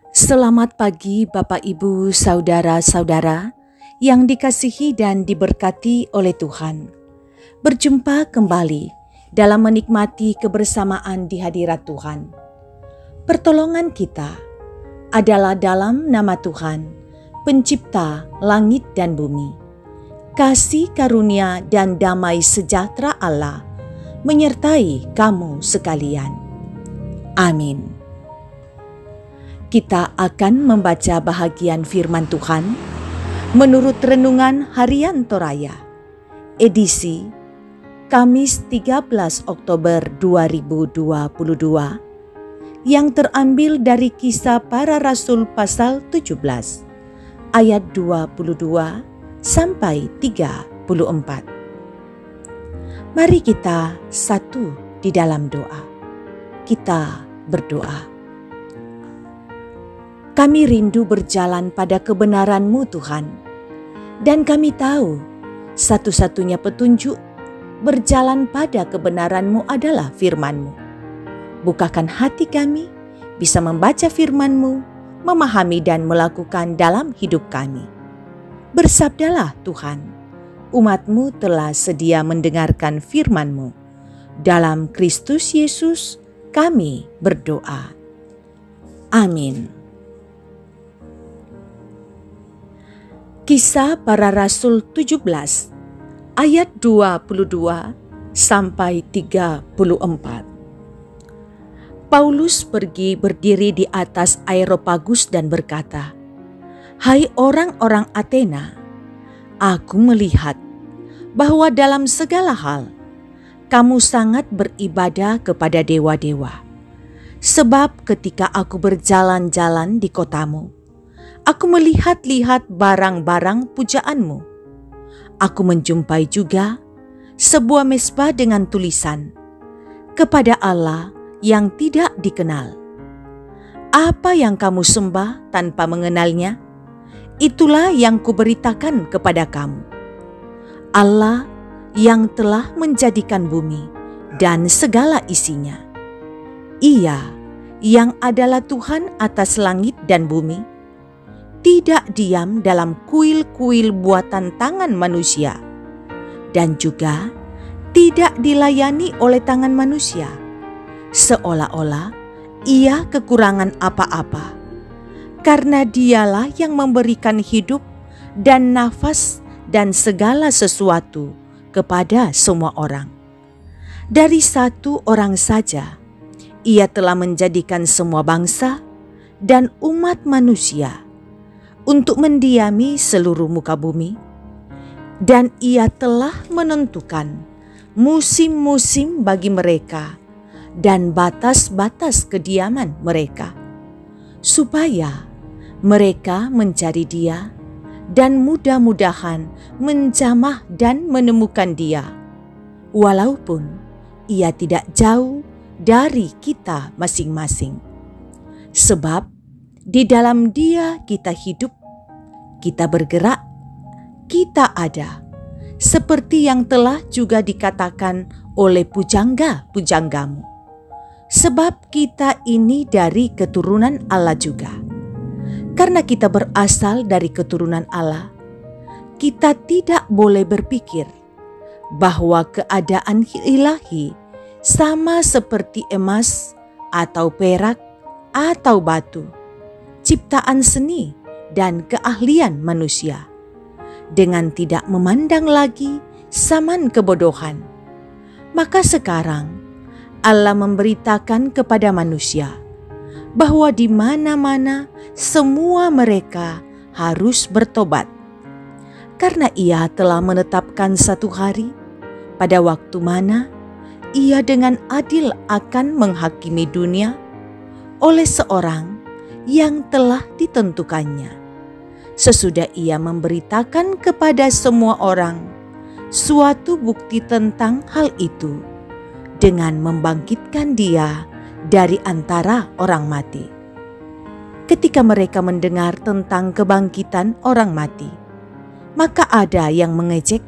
Selamat pagi Bapak Ibu Saudara-saudara yang dikasihi dan diberkati oleh Tuhan. Berjumpa kembali dalam menikmati kebersamaan di hadirat Tuhan. Pertolongan kita adalah dalam nama Tuhan, Pencipta langit dan bumi. Kasih karunia dan damai sejahtera Allah menyertai kamu sekalian. Amin. Kita akan membaca bahagian firman Tuhan menurut Renungan Harian Toraya, edisi Kamis 13 Oktober 2022, yang terambil dari Kisah Para Rasul pasal 17, ayat 22 sampai 34. Mari kita satu di dalam doa. Kita berdoa. Kami rindu berjalan pada kebenaran-Mu Tuhan, dan kami tahu satu-satunya petunjuk berjalan pada kebenaran-Mu adalah firman-Mu. Bukakan hati kami bisa membaca firman-Mu, memahami dan melakukan dalam hidup kami. Bersabdalah Tuhan, umat-Mu telah sedia mendengarkan firman-Mu. Dalam Kristus Yesus kami berdoa. Amin. Kisah Para Rasul 17 ayat 22 sampai 34. Paulus pergi berdiri di atas Areopagus dan berkata, "Hai orang-orang Athena, aku melihat bahwa dalam segala hal kamu sangat beribadah kepada dewa-dewa. Sebab ketika aku berjalan-jalan di kotamu, aku melihat-lihat barang-barang pujaanmu. Aku menjumpai juga sebuah mezbah dengan tulisan, kepada Allah yang tidak dikenal. Apa yang kamu sembah tanpa mengenalnya, itulah yang kuberitakan kepada kamu. Allah yang telah menjadikan bumi dan segala isinya. Ia yang adalah Tuhan atas langit dan bumi, tidak diam dalam kuil-kuil buatan tangan manusia, dan juga tidak dilayani oleh tangan manusia, seolah-olah ia kekurangan apa-apa, karena dialah yang memberikan hidup dan nafas dan segala sesuatu kepada semua orang. Dari satu orang saja, ia telah menjadikan semua bangsa dan umat manusia untuk mendiami seluruh muka bumi, dan ia telah menentukan musim-musim bagi mereka dan batas-batas kediaman mereka, supaya mereka mencari Dia dan mudah-mudahan menjamah dan menemukan Dia, walaupun Ia tidak jauh dari kita masing-masing. Sebab di dalam Dia kita hidup, kita bergerak, kita ada, seperti yang telah juga dikatakan oleh pujangga-pujanggamu. Sebab kita ini dari keturunan Allah juga. Karena kita berasal dari keturunan Allah, kita tidak boleh berpikir bahwa keadaan ilahi sama seperti emas atau perak atau batu, ciptaan seni dan keahlian manusia, dengan tidak memandang lagi zaman kebodohan. Maka sekarang Allah memberitakan kepada manusia bahwa di mana-mana semua mereka harus bertobat, karena Ia telah menetapkan satu hari pada waktu mana Ia dengan adil akan menghakimi dunia oleh seorang yang telah ditentukannya, sesudah Ia memberitakan kepada semua orang suatu bukti tentang hal itu, dengan membangkitkan Dia dari antara orang mati. Ketika mereka mendengar tentang kebangkitan orang mati, maka ada yang mengejek,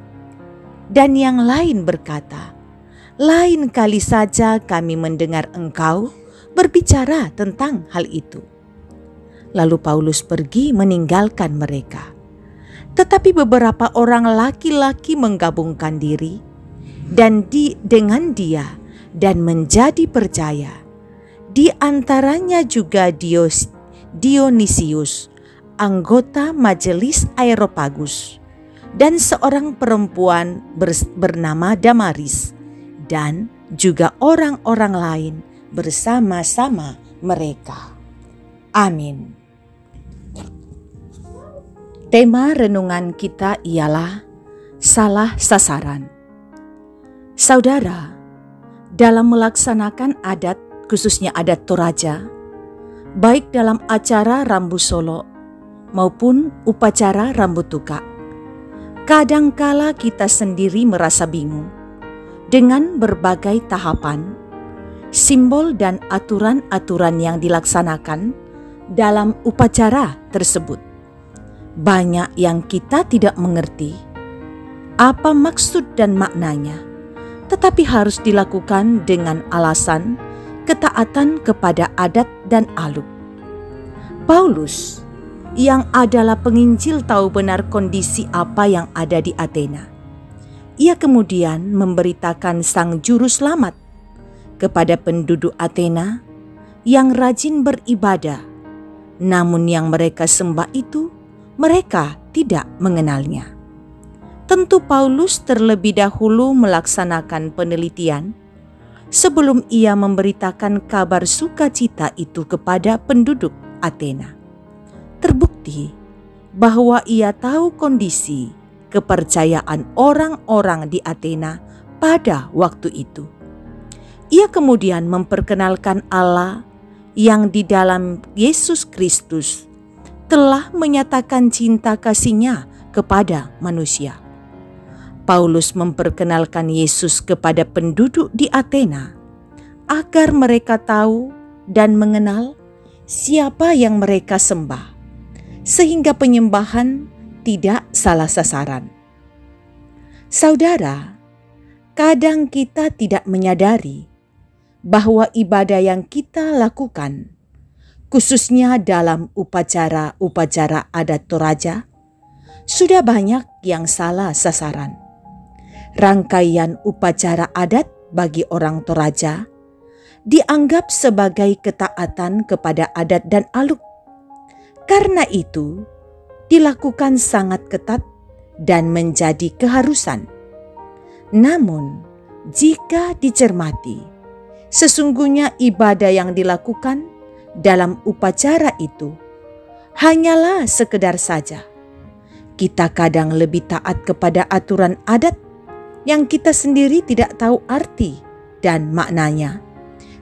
dan yang lain berkata, "Lain kali saja kami mendengar engkau berbicara tentang hal itu." Lalu Paulus pergi meninggalkan mereka. Tetapi beberapa orang laki-laki menggabungkan diri dengan dia dan menjadi percaya. Di antaranya juga Dionisius, anggota majelis Areopagus, dan seorang perempuan bernama Damaris, dan juga orang-orang lain bersama-sama mereka. Amin. Tema renungan kita ialah salah sasaran. Saudara, dalam melaksanakan adat, khususnya adat Toraja, baik dalam acara rambu solo maupun upacara rambut tukak, kadangkala kita sendiri merasa bingung dengan berbagai tahapan, simbol dan aturan-aturan yang dilaksanakan dalam upacara tersebut. Banyak yang kita tidak mengerti apa maksud dan maknanya, tetapi harus dilakukan dengan alasan ketaatan kepada adat dan aluk. Paulus yang adalah penginjil tahu benar kondisi apa yang ada di Athena. Ia kemudian memberitakan sang juru selamat kepada penduduk Athena yang rajin beribadah, namun yang mereka sembah itu mereka tidak mengenalnya. Tentu Paulus terlebih dahulu melaksanakan penelitian sebelum ia memberitakan kabar sukacita itu kepada penduduk Athena. Terbukti bahwa ia tahu kondisi kepercayaan orang-orang di Athena pada waktu itu. Ia kemudian memperkenalkan Allah yang di dalam Yesus Kristus telah menyatakan cinta kasih-Nya kepada manusia. Paulus memperkenalkan Yesus kepada penduduk di Athena agar mereka tahu dan mengenal siapa yang mereka sembah, sehingga penyembahan tidak salah sasaran. Saudara, kadang kita tidak menyadari bahwa ibadah yang kita lakukan, khususnya dalam upacara-upacara adat Toraja, sudah banyak yang salah sasaran. Rangkaian upacara adat bagi orang Toraja dianggap sebagai ketaatan kepada adat dan aluk. Karena itu, dilakukan sangat ketat dan menjadi keharusan. Namun, jika dicermati, sesungguhnya ibadah yang dilakukan dalam upacara itu hanyalah sekedar saja. Kita kadang lebih taat kepada aturan adat yang kita sendiri tidak tahu arti dan maknanya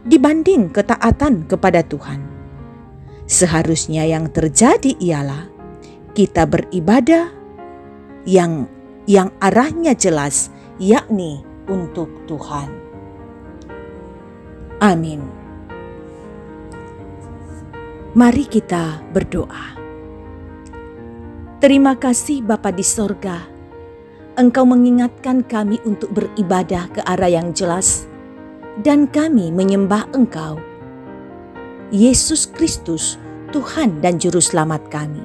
dibanding ketaatan kepada Tuhan. Seharusnya yang terjadi ialah kita beribadah yang arahnya jelas, yakni untuk Tuhan. Amin. Mari kita berdoa. Terima kasih Bapa di sorga, Engkau mengingatkan kami untuk beribadah ke arah yang jelas, dan kami menyembah Engkau, Yesus Kristus, Tuhan dan Juru Selamat kami.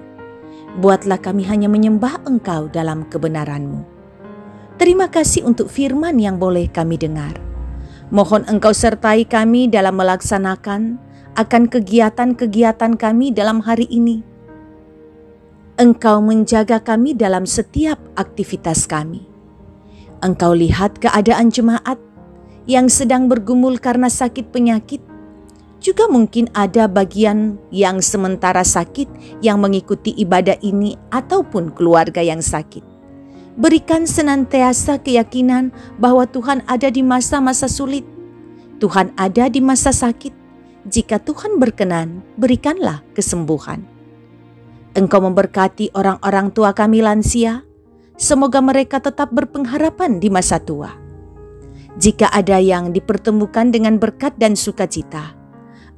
Buatlah kami hanya menyembah Engkau dalam kebenaran-Mu. Terima kasih untuk firman yang boleh kami dengar. Mohon Engkau sertai kami dalam melaksanakan akan kegiatan-kegiatan kami dalam hari ini. Engkau menjaga kami dalam setiap aktivitas kami. Engkau lihat keadaan jemaat yang sedang bergumul karena sakit penyakit. Juga mungkin ada bagian yang sementara sakit yang mengikuti ibadah ini ataupun keluarga yang sakit. Berikan senantiasa keyakinan bahwa Tuhan ada di masa-masa sulit. Tuhan ada di masa sakit. Jika Tuhan berkenan, berikanlah kesembuhan. Engkau memberkati orang-orang tua kami lansia. Semoga mereka tetap berpengharapan di masa tua. Jika ada yang dipertemukan dengan berkat dan sukacita,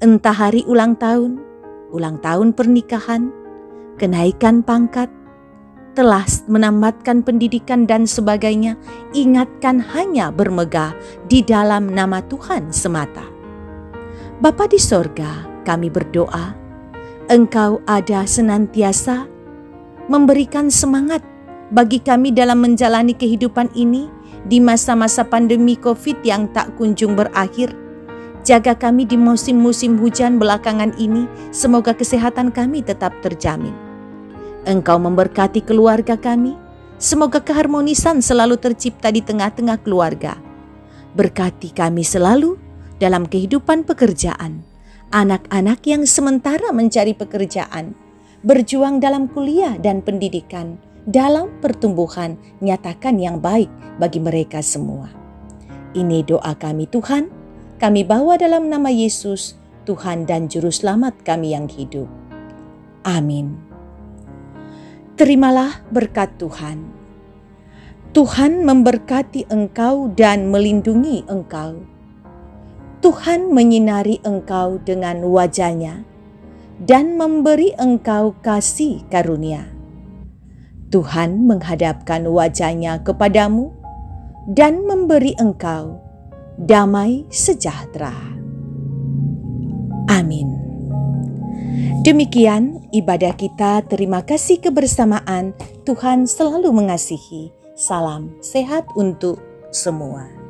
entah hari ulang tahun pernikahan, kenaikan pangkat, telah menambatkan pendidikan dan sebagainya, ingatkan hanya bermegah di dalam nama Tuhan semata. Bapa di sorga, kami berdoa, Engkau ada senantiasa memberikan semangat bagi kami dalam menjalani kehidupan ini di masa-masa pandemi COVID yang tak kunjung berakhir. Jaga kami di musim-musim hujan belakangan ini, semoga kesehatan kami tetap terjamin. Engkau memberkati keluarga kami, semoga keharmonisan selalu tercipta di tengah-tengah keluarga. Berkati kami selalu dalam kehidupan pekerjaan, anak-anak yang sementara mencari pekerjaan, berjuang dalam kuliah dan pendidikan, dalam pertumbuhan, nyatakan yang baik bagi mereka semua. Ini doa kami Tuhan, kami bawa dalam nama Yesus, Tuhan dan Juru Selamat kami yang hidup. Amin. Terimalah berkat Tuhan. Tuhan memberkati engkau dan melindungi engkau. Tuhan menyinari engkau dengan wajah-Nya dan memberi engkau kasih karunia. Tuhan menghadapkan wajah-Nya kepadamu dan memberi engkau damai sejahtera. Amin. Demikian ibadah kita. Terima kasih kebersamaan. Tuhan selalu mengasihi. Salam sehat untuk semua.